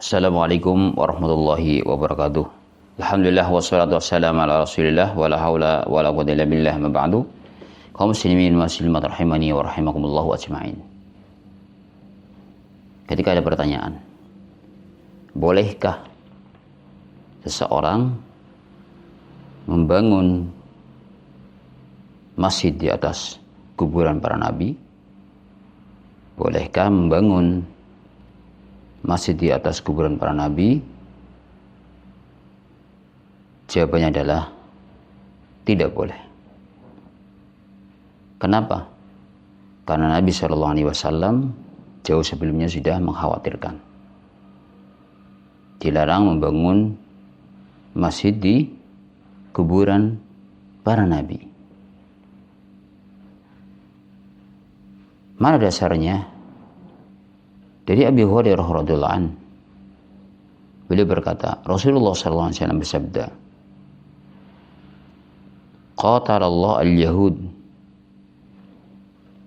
Assalamualaikum warahmatullahi wabarakatuh. Alhamdulillah wassalatu wassalamu ala Rasulillah wala haula wala quwwata illa billah ma ba'du. Kaum muslimin muslimat rahimani wa rahimakumullah ajma'in. Ketika ada pertanyaan, bolehkah seseorang membangun masjid di atas kuburan para nabi? Bolehkah membangun masjid di atas kuburan para nabi? Jawabannya adalah tidak boleh. Kenapa? Karena Nabi SAW jauh sebelumnya sudah mengkhawatirkan. Dilarang membangun masjid di kuburan para nabi. Mana dasarnya? Dari Abi Hurairah radhiyallahu anhu, beliau berkata, Rasulullah SAW bersabda, "Qatalallahu al-yahud,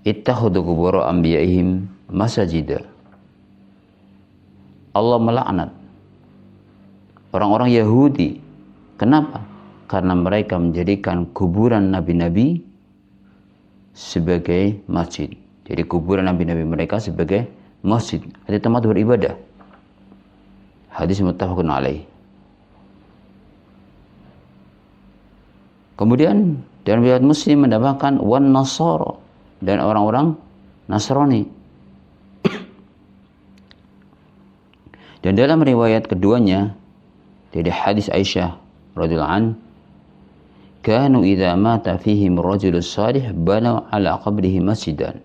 ittakhadhu qubur anbiya'ihim masajida." Allah melaknat orang-orang Yahudi. Kenapa? Karena mereka menjadikan kuburan nabi-nabi sebagai masjid. Jadi kuburan nabi-nabi mereka sebagai masjid, ada tempat beribadah. Hadis muttafaqun alaih. Kemudian dalam riwayat Muslim mendapatkan wan nasara, dan orang-orang Nasrani. Dan dalam riwayat keduanya dari hadis Aisyah radhiyallahu an, kanu idza mata fihim rajulus salih banu ala qabrihi masjidan.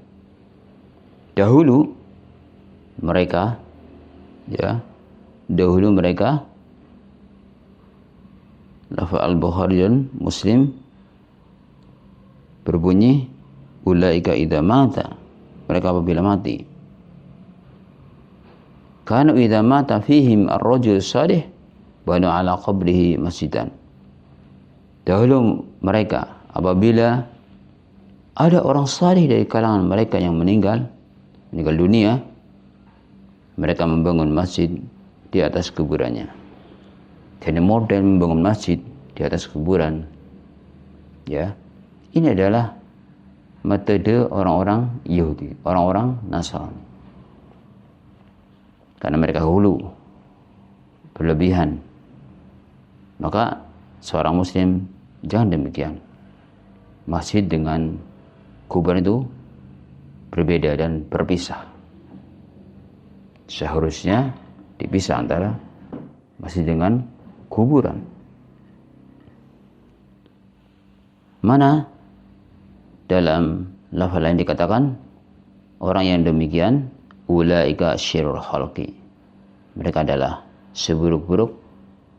Dahulu mereka lafaz Al-Bukhari dan Muslim berbunyi ulaika idza mata, mereka apabila mati, kanu idza mata fihim ar-rajul salih banu ala qabrihi masjidan. Dahulu mereka apabila ada orang salih dari kalangan mereka yang meninggal dunia, mereka membangun masjid di atas kuburannya. Jadi model membangun masjid di atas kuburan, ini adalah metode orang-orang Yahudi, orang-orang Nasrani. Karena mereka hulu, berlebihan. Maka seorang muslim jangan demikian. Masjid dengan kuburan itu berbeda dan berpisah. Seharusnya dipisah antara masjid dengan kuburan. Mana dalam lafaz lain dikatakan orang yang demikian ulaika syirrul khalqi, mereka adalah seburuk-buruk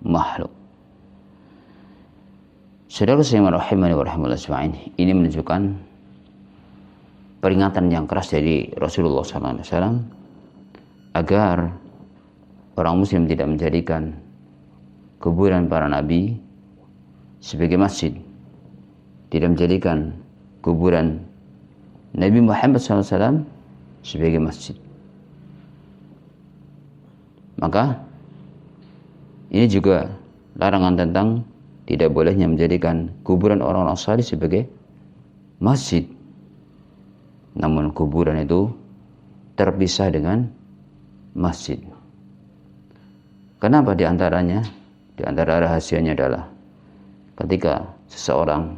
makhluk. Saudara sekalian rahimani wa rahimakumullah ajma'in, ini menunjukkan peringatan yang keras dari Rasulullah SAW agar orang muslim tidak menjadikan kuburan para nabi sebagai masjid, tidak menjadikan kuburan Nabi Muhammad SAW sebagai masjid. Maka ini juga larangan tentang tidak bolehnya menjadikan kuburan orang-orang saleh sebagai masjid. Namun kuburan itu terpisah dengan masjid. Kenapa diantaranya? Di antara rahasianya adalah ketika seseorang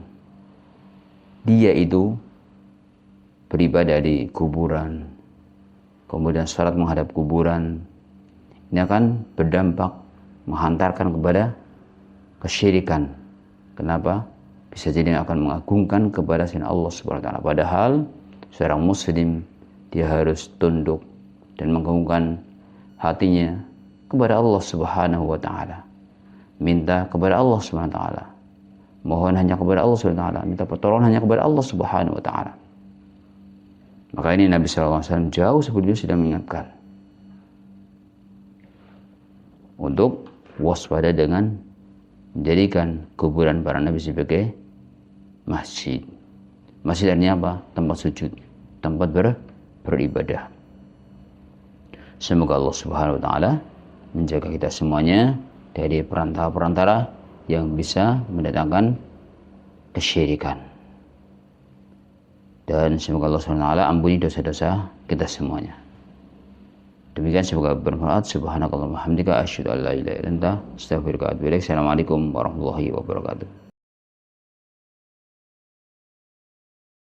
dia itu beribadah di kuburan, kemudian salat menghadap kuburan, ini akan berdampak menghantarkan kepada kesyirikan. Kenapa? Bisa jadi akan mengagungkan kepada selain Allah Subhanahu wa taala. Padahal seorang muslim dia harus tunduk dan mengagungkan hatinya kepada Allah Subhanahu wa taala. Minta kepada Allah Subhanahu wa taala. Mohon hanya kepada Allah Subhanahu wa taala, minta pertolongan hanya kepada Allah Subhanahu wa taala. Maka ini Nabi SAW jauh sebelumnya sudah mengingatkan untuk waspada dengan menjadikan kuburan para nabi sebagai masjid. Masjid artinya apa? Tempat sujud, tempat beribadah. Semoga Allah Subhanahu wa taala menjaga kita semuanya dari perantara-perantara yang bisa mendatangkan kesyirikan. Dan semoga Allah SWT ampuni dosa-dosa kita semuanya. Demikian, semoga bermanfaat. Subhanakallahumma hamdika asyhadu an la ilaha illa anta astaghfiruka wa atubu ilaik. Assalamualaikum warahmatullahi wabarakatuh.